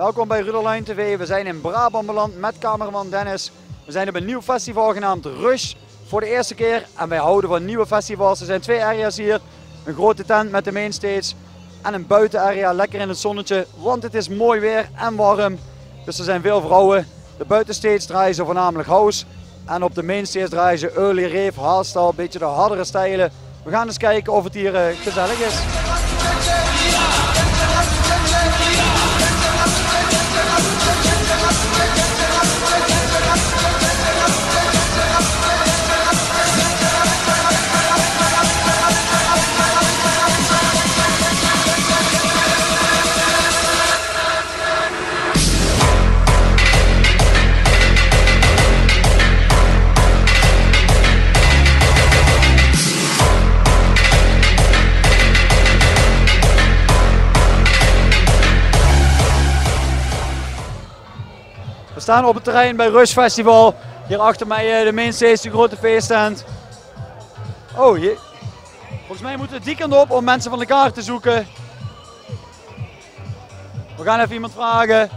Welkom bij Ruderluin TV. We zijn in Brabant beland met cameraman Dennis. We zijn op een nieuw festival genaamd Rush voor de eerste keer. En wij houden van nieuwe festivals. Er zijn twee area's hier. Een grote tent met de mainstage en een buitenarea lekker in het zonnetje. Want het is mooi weer en warm. Dus er zijn veel vrouwen. De buitenstage draaien ze voornamelijk house. En op de mainstage draaien ze early rave, hardstyle, een beetje de hardere stijlen. We gaan eens kijken of het hier gezellig is. We staan op het terrein bij Rush Festival. Hier achter mij de mainstage, de grote feesttent. Oh, hier. Volgens mij moeten we die kant op om mensen van de kaart te zoeken. We gaan even iemand vragen.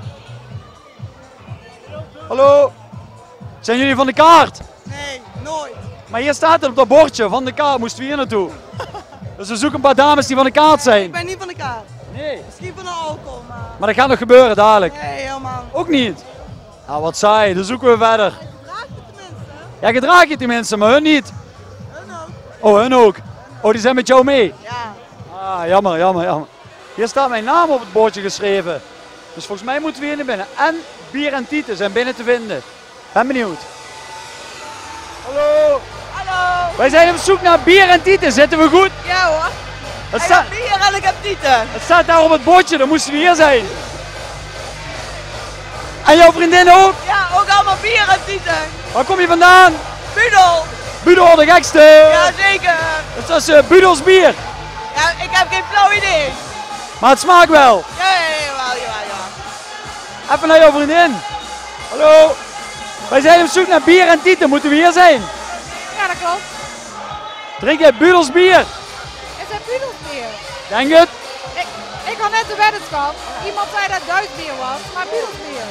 Hallo? Zijn jullie van de kaart? Nee, nooit. Maar hier staat het op dat bordje, van de kaart moesten we hier naartoe. Dus we zoeken een paar dames die van de kaart zijn. Ik ben niet van de kaart. Nee. Misschien van de alcohol, maar... Maar dat gaat nog gebeuren dadelijk. Nee, helemaal niet. Ook niet? Nou, wat saai, dan zoeken we verder. Gedraag je tenminste. Ja, gedraag je tenminste, maar hun niet. Hun ook. Oh, hun ook. Oh, die zijn met jou mee? Ja. Ah, jammer, jammer, jammer. Hier staat mijn naam op het bordje geschreven. Dus volgens mij moeten we hier naar binnen. En bier en tieten zijn binnen te vinden. Ben benieuwd. Hallo. Hallo. Wij zijn op zoek naar bier en tieten. Zitten we goed? Ja hoor. Het, Ik heb bier en ik heb tieten. het staat daar op het bordje, dan moesten we hier zijn. En jouw vriendin ook? Ja, ook allemaal bier en tieten. Waar kom je vandaan? Budel. Budel, de gekste. Jazeker. Dus dat is Budels bier. Ja, ik heb geen flauw idee. Maar het smaakt wel. Ja, jawel. Even naar jouw vriendin. Hallo. Wij zijn op zoek naar bier en tieten. Moeten we hier zijn? Ja, dat klopt. Drink jij Budels bier? Is het Budelsbier? Denk het? Ik had net de weddenschap. Iemand zei dat het Duits bier was, maar Budelsbier.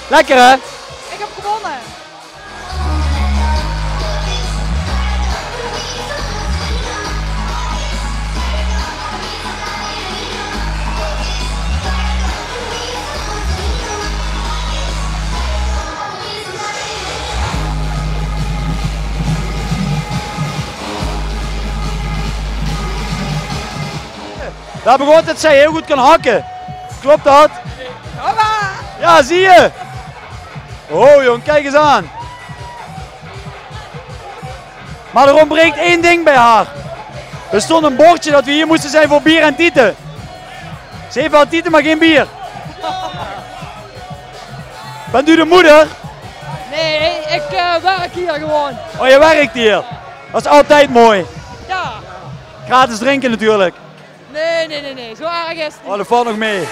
Lekker hè? Ik heb gewonnen. Daar begon dat zij heel goed kan hakken. Klopt dat? Ja, zie je? Oh jong, kijk eens aan. Maar er ontbreekt één ding bij haar. Er stond een bordje dat we hier moesten zijn voor bier en tieten. Ze heeft wel tieten, maar geen bier. Bent u de moeder? Nee, ik werk hier gewoon. Oh, je werkt hier. Dat is altijd mooi. Ja. Gratis drinken natuurlijk. Nee. Zo erg is het niet. Oh, dat valt nog mee.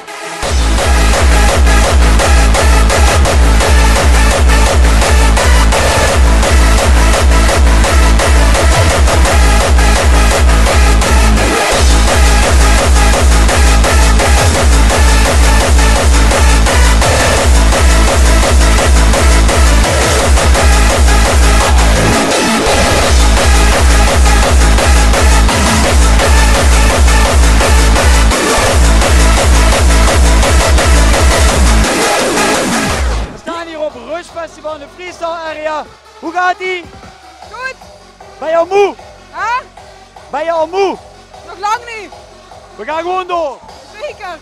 Festival in de freestyle area. Hoe gaat ie? Goed. Ben je al moe? Huh? Ben je al moe? Nog lang niet. We gaan gewoon door. Zeker.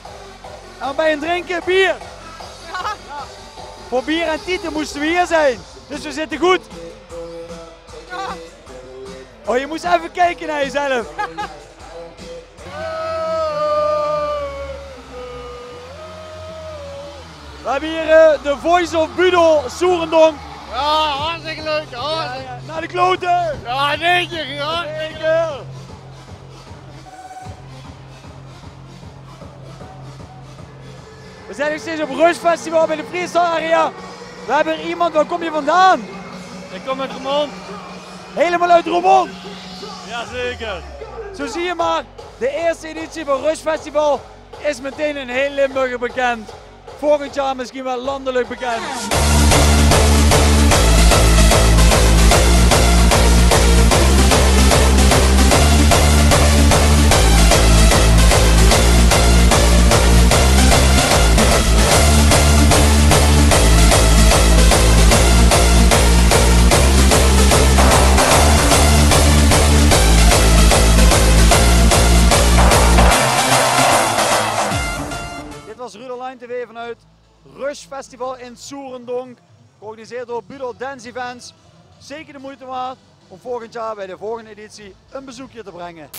En bij een drinken bier. Ja. Voor bier en tieten moesten we hier zijn. Dus we zitten goed. Ja. Oh, je moest even kijken naar jezelf. We hebben hier de Voice of Budel Soerendonk. Ja, hartstikke leuk. Ja, naar de kloten. Ja, zeker. Ja. Zeker. We zijn nog steeds op Rush Festival bij de Freestyle Area. We hebben hier iemand, waar kom je vandaan? Ik kom uit Roermond. Helemaal uit Roermond. Jazeker. Zo zie je maar, de eerste editie van Rush Festival is meteen in heel Limburg bekend. volgend jaar misschien wel landelijk bekend. Dit was Ruderline TV vanuit Rush Festival in Soerendonk, georganiseerd door Budel Dance Events. Zeker de moeite waard om volgend jaar bij de volgende editie een bezoekje te brengen.